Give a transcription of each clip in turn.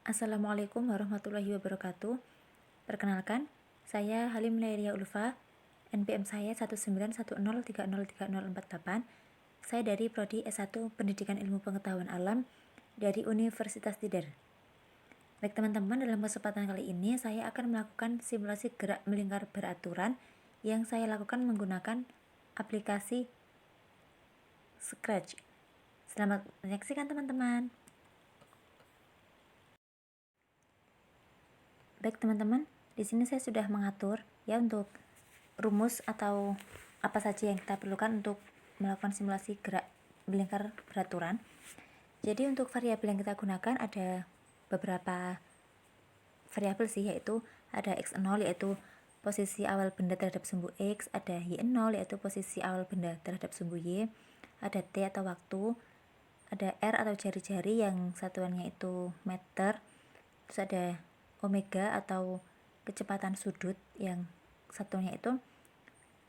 Assalamualaikum warahmatullahi wabarakatuh. Perkenalkan, saya Halim Lairia Ulfa, NPM saya 19103030488. Saya dari Prodi S1 Pendidikan Ilmu Pengetahuan Alam dari Universitas Tider. Baik teman-teman, dalam kesempatan kali ini saya akan melakukan simulasi gerak melingkar beraturan yang saya lakukan menggunakan aplikasi Scratch. Selamat menyaksikan teman-teman. Baik teman-teman, di sini saya sudah mengatur ya untuk rumus atau apa saja yang kita perlukan untuk melakukan simulasi gerak melingkar beraturan. Jadi untuk variabel yang kita gunakan ada beberapa variabel sih, yaitu ada x0 yaitu posisi awal benda terhadap sumbu x, ada y0 yaitu posisi awal benda terhadap sumbu y, ada t atau waktu, ada r atau jari-jari yang satuannya itu meter, terus ada omega atau kecepatan sudut yang satunya itu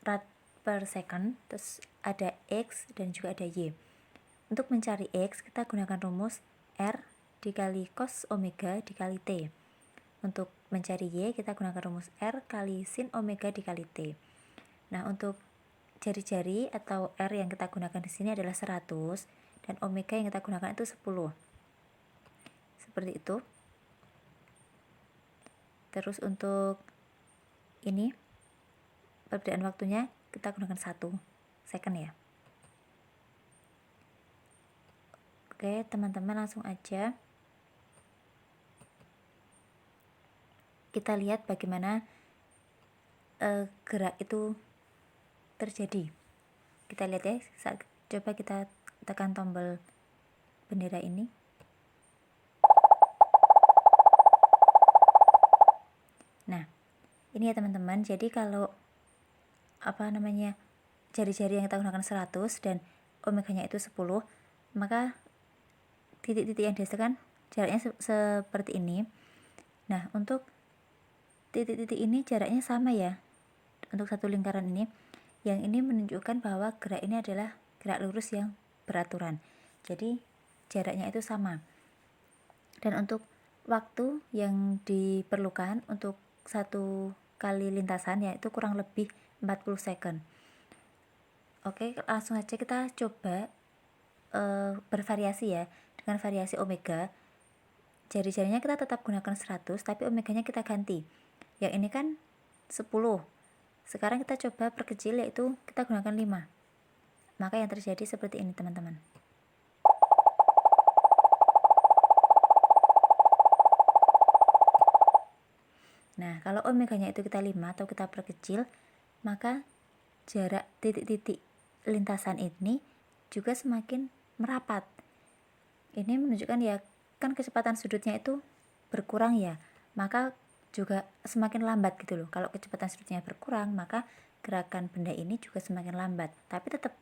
rad per second, terus ada x dan juga ada y. Untuk mencari x kita gunakan rumus r dikali cos omega dikali t. Untuk mencari y kita gunakan rumus r kali sin omega dikali t. Nah, untuk jari-jari atau r yang kita gunakan di sini adalah 100 dan omega yang kita gunakan itu 10. Seperti itu. Terus untuk ini perbedaan waktunya kita gunakan 1 second ya. Oke teman-teman, langsung aja kita lihat bagaimana gerak itu terjadi. Kita lihat ya, coba kita tekan tombol bendera ini. Nah, ini ya teman-teman, jadi kalau jari-jari yang kita gunakan 100 dan omeganya itu 10, maka titik-titik yang dihasilkan jaraknya seperti ini. Nah, untuk titik-titik ini jaraknya sama ya untuk satu lingkaran ini. Yang ini menunjukkan bahwa gerak ini adalah gerak lurus yang beraturan, jadi jaraknya itu sama. Dan untuk waktu yang diperlukan untuk satu kali lintasan yaitu kurang lebih 40 second. Oke, langsung aja kita coba bervariasi ya dengan variasi omega. Jari-jarinya kita tetap gunakan 100 tapi omeganya kita ganti. Yang ini kan 10. Sekarang kita coba perkecil, yaitu kita gunakan 5. Maka yang terjadi seperti ini teman-teman. Nah, kalau omeganya itu kita 5 atau kita perkecil, maka jarak titik-titik lintasan ini juga semakin merapat. Ini menunjukkan ya, kan kecepatan sudutnya itu berkurang ya, maka juga semakin lambat gitu loh. Kalau kecepatan sudutnya berkurang, maka gerakan benda ini juga semakin lambat. Tapi tetap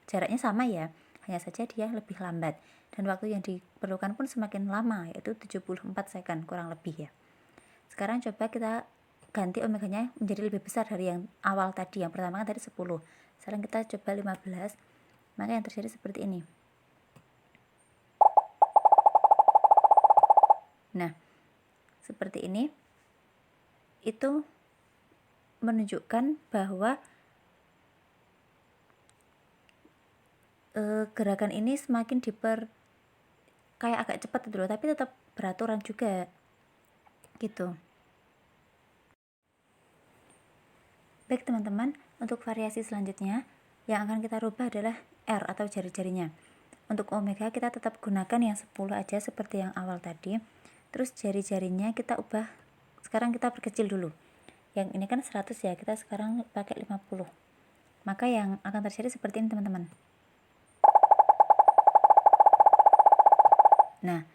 jaraknya sama ya, hanya saja dia lebih lambat. Dan waktu yang diperlukan pun semakin lama, yaitu 74 second kurang lebih ya. Sekarang coba kita ganti omeganya menjadi lebih besar dari yang awal tadi. Yang pertama kan tadi 10. Sekarang kita coba 15. Maka yang terjadi seperti ini. Nah, seperti ini. Itu menunjukkan bahwa gerakan ini semakin kayak agak cepat gitu loh, tapi tetap beraturan juga gitu. Baik teman-teman, untuk variasi selanjutnya yang akan kita rubah adalah R atau jari-jarinya. Untuk omega kita tetap gunakan yang 10 aja seperti yang awal tadi. Terus jari-jarinya kita ubah, sekarang kita perkecil dulu. Yang ini kan 100 ya, kita sekarang pakai 50. Maka yang akan terjadi seperti ini teman-teman. Nah,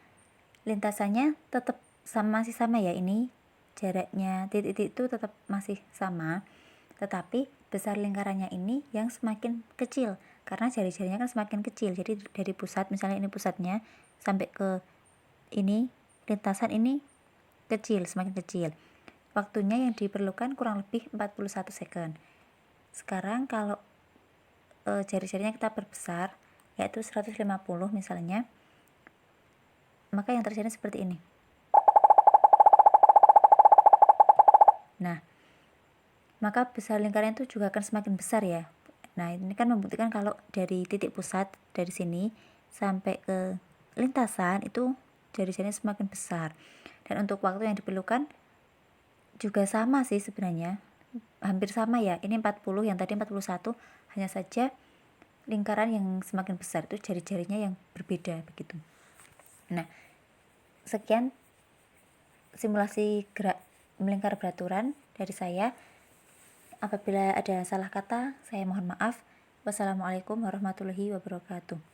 lintasannya tetap masih sama ya, ini jaraknya titik-titik itu tetap masih sama, tetapi besar lingkarannya ini yang semakin kecil karena jari-jarinya kan semakin kecil. Jadi dari pusat, misalnya ini pusatnya, sampai ke ini lintasan ini kecil, semakin kecil. Waktunya yang diperlukan kurang lebih 41 second. Sekarang kalau jari-jarinya kita perbesar, yaitu 150 misalnya, maka yang terjadi seperti ini. Nah, maka besar lingkaran itu juga akan semakin besar ya. Nah, ini kan membuktikan kalau dari titik pusat dari sini sampai ke lintasan itu jari-jarinya semakin besar. Dan untuk waktu yang diperlukan juga sama sih sebenarnya, hampir sama ya. Ini 40, yang tadi 41, hanya saja lingkaran yang semakin besar itu jari-jarinya yang berbeda begitu. Nah, sekian simulasi gerak melingkar beraturan dari saya. Apabila ada salah kata, saya mohon maaf. Wassalamualaikum warahmatullahi wabarakatuh.